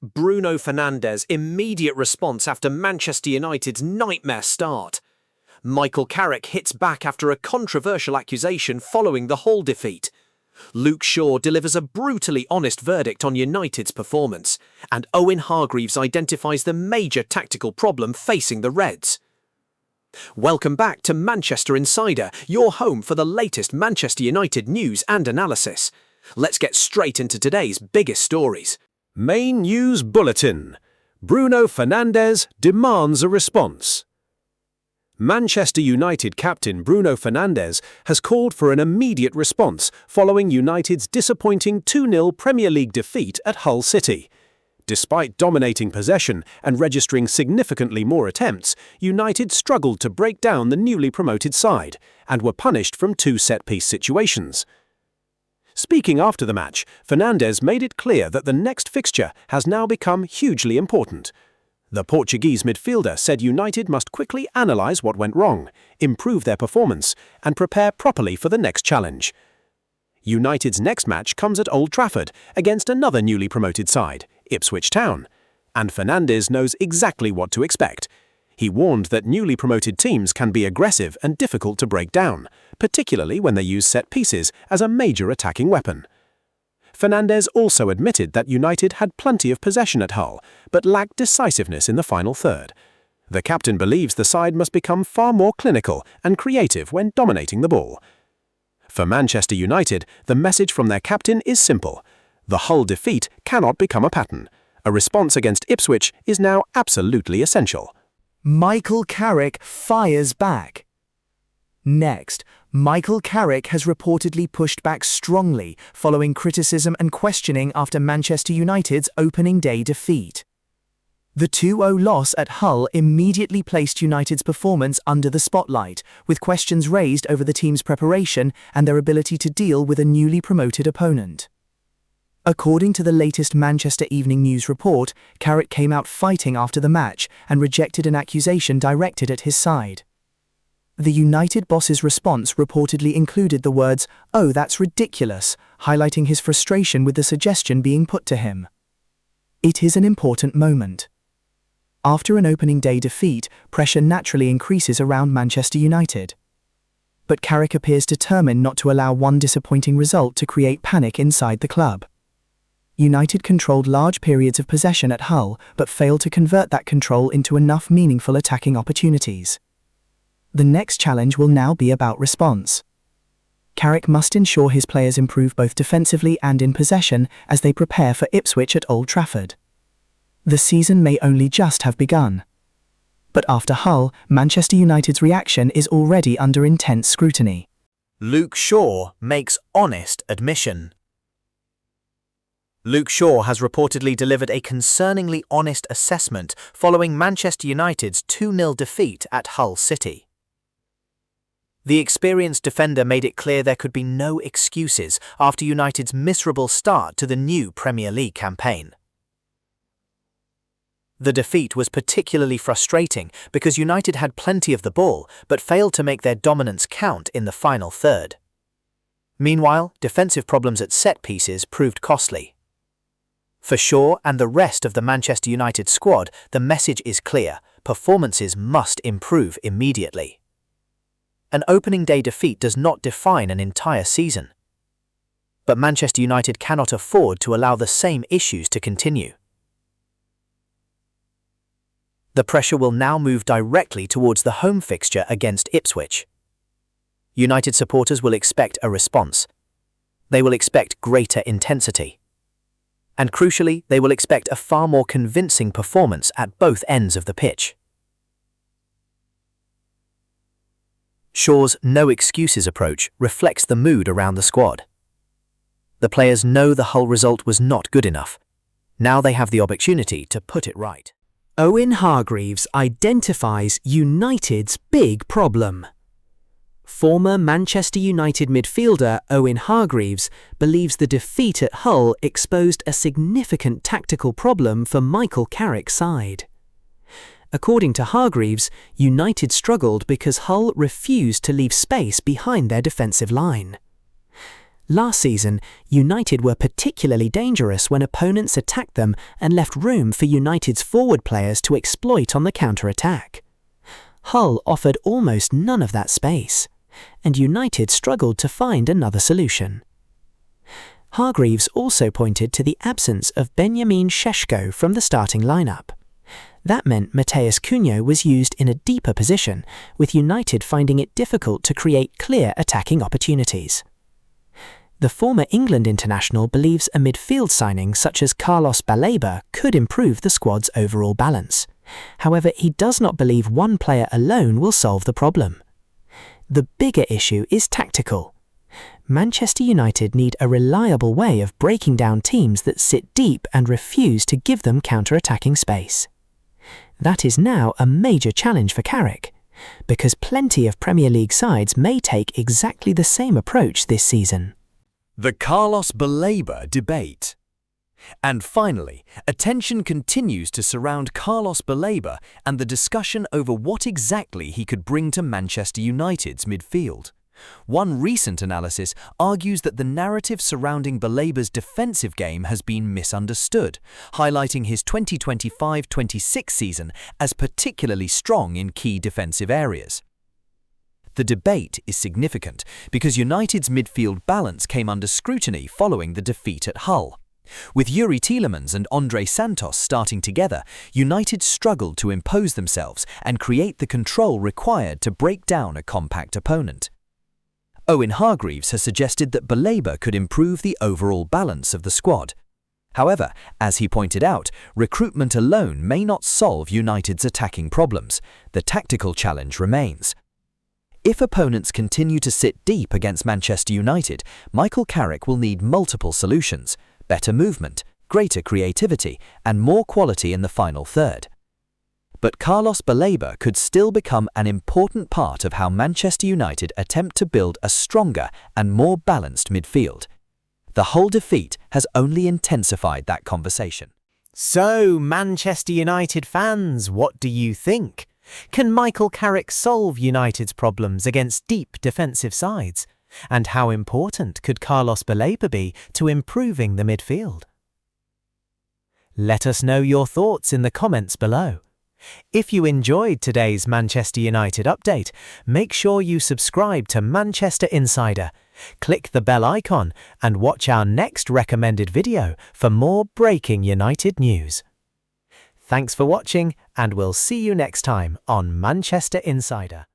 Bruno Fernandes' immediate response after Manchester United's nightmare start. Michael Carrick hits back after a controversial accusation following the Hull defeat. Luke Shaw delivers a brutally honest verdict on United's performance, and Owen Hargreaves identifies the major tactical problem facing the Reds. Welcome back to Manchester Insider, your home for the latest Manchester United news and analysis. Let's get straight into today's biggest stories. Main News Bulletin. Bruno Fernandes demands a response. Manchester United captain Bruno Fernandes has called for an immediate response following United's disappointing 2-0 Premier League defeat at Hull City. Despite dominating possession and registering significantly more attempts, United struggled to break down the newly promoted side and were punished from 2 set-piece situations. Speaking after the match, Fernandes made it clear that the next fixture has now become hugely important. The Portuguese midfielder said United must quickly analyse what went wrong, improve their performance, and prepare properly for the next challenge. United's next match comes at Old Trafford against another newly promoted side, Ipswich Town, and Fernandes knows exactly what to expect. He warned that newly promoted teams can be aggressive and difficult to break down, particularly when they use set pieces as a major attacking weapon. Fernandes also admitted that United had plenty of possession at Hull, but lacked decisiveness in the final third. The captain believes the side must become far more clinical and creative when dominating the ball. For Manchester United, the message from their captain is simple. The Hull defeat cannot become a pattern. A response against Ipswich is now absolutely essential. Michael Carrick fires back. Next, Michael Carrick has reportedly pushed back strongly following criticism and questioning after Manchester United's opening day defeat. The 2-0 loss at Hull immediately placed United's performance under the spotlight, with questions raised over the team's preparation and their ability to deal with a newly promoted opponent. According to the latest Manchester Evening News report, Carrick came out fighting after the match and rejected an accusation directed at his side. The United boss's response reportedly included the words, "Oh, that's ridiculous," highlighting his frustration with the suggestion being put to him. It is an important moment. After an opening day defeat, pressure naturally increases around Manchester United. But Carrick appears determined not to allow one disappointing result to create panic inside the club. United controlled large periods of possession at Hull, but failed to convert that control into enough meaningful attacking opportunities. The next challenge will now be about response. Carrick must ensure his players improve both defensively and in possession as they prepare for Ipswich at Old Trafford. The season may only just have begun. But after Hull, Manchester United's reaction is already under intense scrutiny. Luke Shaw makes honest admission. Luke Shaw has reportedly delivered a concerningly honest assessment following Manchester United's 2-0 defeat at Hull City. The experienced defender made it clear there could be no excuses after United's miserable start to the new Premier League campaign. The defeat was particularly frustrating because United had plenty of the ball but failed to make their dominance count in the final third. Meanwhile, defensive problems at set pieces proved costly. For Shaw and the rest of the Manchester United squad, the message is clear: performances must improve immediately. An opening day defeat does not define an entire season. But Manchester United cannot afford to allow the same issues to continue. The pressure will now move directly towards the home fixture against Ipswich. United supporters will expect a response. They will expect greater intensity. And crucially, they will expect a far more convincing performance at both ends of the pitch. Shaw's no-excuses approach reflects the mood around the squad. The players know the Hull result was not good enough. Now they have the opportunity to put it right. Owen Hargreaves identifies United's big problem. Former Manchester United midfielder Owen Hargreaves believes the defeat at Hull exposed a significant tactical problem for Michael Carrick's side. According to Hargreaves, United struggled because Hull refused to leave space behind their defensive line. Last season, United were particularly dangerous when opponents attacked them and left room for United's forward players to exploit on the counter-attack. Hull offered almost none of that space, and United struggled to find another solution. Hargreaves also pointed to the absence of Benjamin Šeško from the starting lineup. That meant Matheus Cunha was used in a deeper position, with United finding it difficult to create clear attacking opportunities. The former England international believes a midfield signing such as Carlos Baleba could improve the squad's overall balance. However, he does not believe one player alone will solve the problem. The bigger issue is tactical. Manchester United need a reliable way of breaking down teams that sit deep and refuse to give them counter-attacking space. That is now a major challenge for Carrick, because plenty of Premier League sides may take exactly the same approach this season. The Carlos Baleba debate. And finally, attention continues to surround Carlos Baleba and the discussion over what exactly he could bring to Manchester United's midfield. One recent analysis argues that the narrative surrounding Baleba's defensive game has been misunderstood, highlighting his 2025-26 season as particularly strong in key defensive areas. The debate is significant because United's midfield balance came under scrutiny following the defeat at Hull. With Yuri Tielemans and Andre Santos starting together, United struggled to impose themselves and create the control required to break down a compact opponent. Owen Hargreaves has suggested that Baleba could improve the overall balance of the squad. However, as he pointed out, recruitment alone may not solve United's attacking problems. The tactical challenge remains. If opponents continue to sit deep against Manchester United, Michael Carrick will need multiple solutions: better movement, greater creativity, and more quality in the final third. But Carlos Baleba could still become an important part of how Manchester United attempt to build a stronger and more balanced midfield. The Hull defeat has only intensified that conversation. So, Manchester United fans, what do you think? Can Michael Carrick solve United's problems against deep defensive sides? And how important could Carlos Baleba be to improving the midfield? Let us know your thoughts in the comments below. If you enjoyed today's Manchester United update, make sure you subscribe to Manchester Insider, click the bell icon, and watch our next recommended video for more breaking United news. Thanks for watching, and we'll see you next time on Manchester Insider.